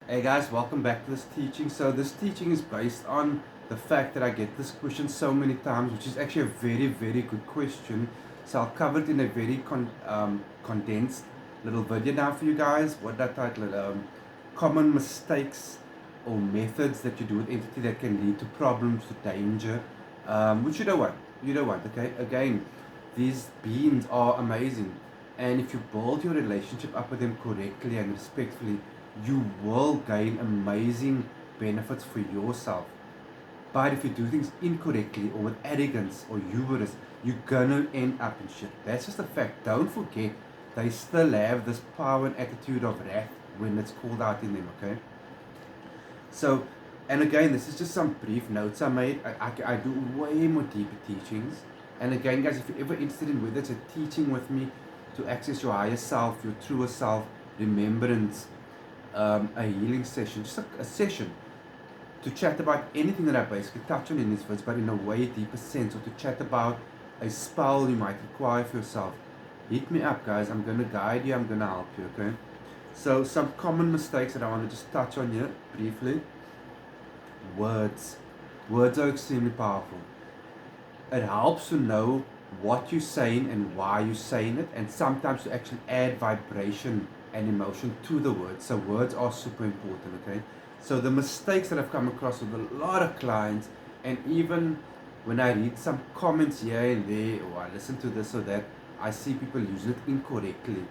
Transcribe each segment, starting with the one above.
Hey guys, welcome back to this teaching. So this teaching is based on the fact that I get this question so many times, which is actually a very good question. So I'll cover it in a very condensed little video now for you guys. What that title is, common mistakes or methods that you do with entity that can lead to problems, to danger, which you don't want. You don't want, okay? Again, these beings are amazing. And if you build your relationship up with them correctly and respectfully, you will gain amazing benefits for yourself. But if you do things incorrectly or with arrogance or hubris, you're gonna end up in shit. That's just a fact. Don't forget, they still have this power and attitude of wrath when it's called out in them, okay? So, and again, this is just some brief notes I made. I do way more deeper teachings. And again, guys, if you're ever interested in whether it's a teaching with me to access your higher self, your truer self, remembrance, a healing session, just a session to chat about anything that I basically touch on in this verse, but in a way deeper sense, or to chat about a spell you might require for yourself, hit me up, guys. I'm going to guide you, I'm going to help you, okay? So some common mistakes that I want to just touch on here briefly. Words are extremely powerful. It helps to know what you're saying and why you're saying it, and sometimes to actually add vibration and emotion to the words. So words are super important, okay? So the mistakes that I've come across with a lot of clients, and even when I read some comments here and there, or I listen to this or that, I see people using it incorrectly.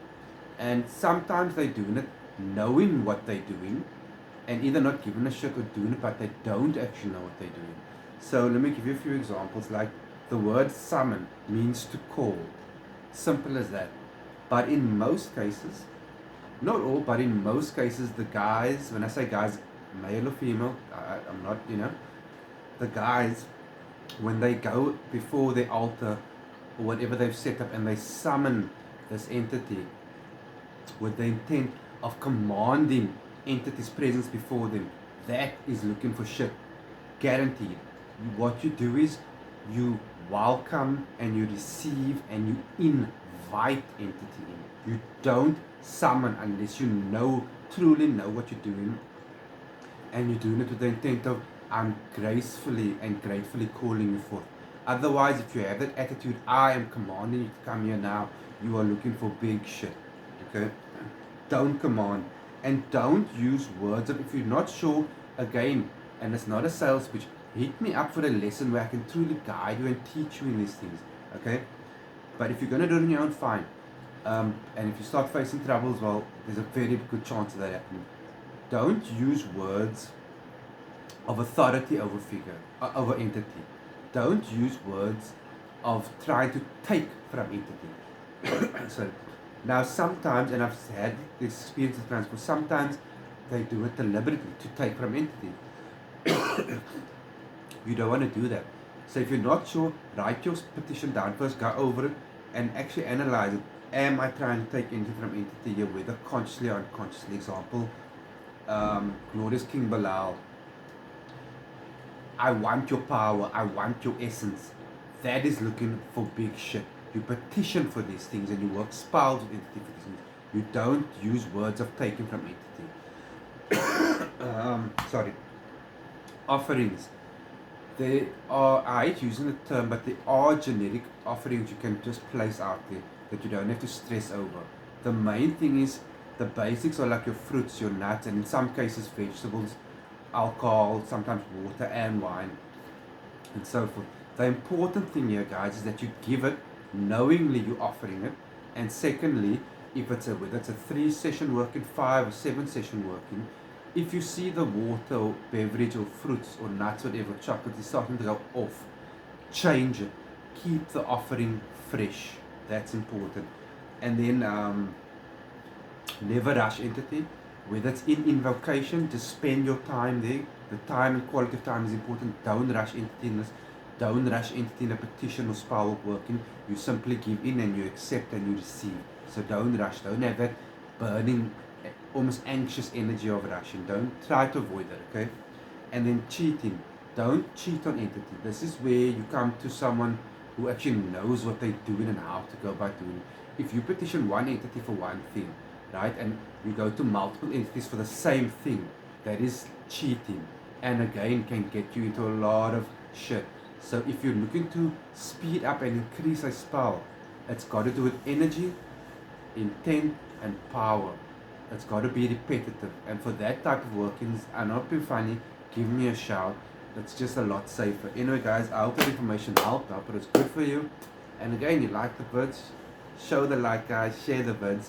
And sometimes they're doing it knowing what they're doing, and either not giving a shit or doing it, but they don't actually know what they're doing. So let me give you a few examples. Like the word summon means to call. Simple as that. But in most cases, not all, but in most cases, the guys, when I say guys, male or female, I'm not, the guys, when they go before the altar or whatever they've set up and they summon this entity with the intent of commanding entity's presence before them, that is looking for shit. Guaranteed. What you do is you welcome and you receive and you invite entity in. You don't summon unless you truly know what you're doing, and you're doing it with the intent of I'm gracefully and gratefully calling you forth. Otherwise, if you have that attitude, I am commanding you to come here now, you are looking for big shit. Okay? Don't command, and don't use words of, if you're not sure, again, and it's not a sales pitch, hit me up for a lesson where I can truly guide you and teach you in these things. Okay? But if you're going to do it on your own, fine. And if you start facing troubles, well, there's a very good chance of that happening. Don't use words of authority over figure, over entity. Don't use words of trying to take from entity. So now sometimes, and I've had this experience with transport, sometimes they do it deliberately to take from entity. You don't want to do that. So if you're not sure, write your petition down first, go over it, and actually analyze it. Am I trying to take anything from entity here, whether consciously or unconsciously? Example, glorious King Bilal. I want your power, I want your essence. That is looking for big shit. You petition for these things and you work spells with entity for these things. You don't use words of taking from entity. Offerings. There are, I hate using the term, but there are generic offerings you can just place out there that you don't have to stress over. The main thing is the basics are like your fruits, your nuts, and in some cases vegetables, alcohol, sometimes water and wine, and so forth. The important thing here, guys, is that you give it knowingly you're offering it, and secondly, if it's whether it's a 3-session working, 5 or 7-session working, if you see the water or beverage or fruits or nuts, whatever, chocolate is starting to go off, change it. Keep the offering fresh. That's important. And then never rush entity. Whether it's in invocation, just spend your time there. The time and quality of time is important. Don't rush entity in this. Don't rush entity in a petition or spell working. You simply give in and you accept and you receive. So don't rush. Don't have that burning, almost anxious energy of rushing. Don't try to avoid that, okay? And then cheating. Don't cheat on entity. This is where you come to someone who actually knows what they're doing and how to go about doing it. If you petition one entity for one thing, right, and you go to multiple entities for the same thing, that is cheating, and again can get you into a lot of shit. So if you're looking to speed up and increase a spell, it's got to do with energy, intent, and power. It's got to be repetitive, and for that type of workings, I'm not being funny, give me a shout. It's just a lot safer. Anyway guys, I hope that information helped. I hope it was good for you. And again, you like the vids, show the like guys, share the vids.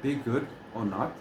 Be good or not.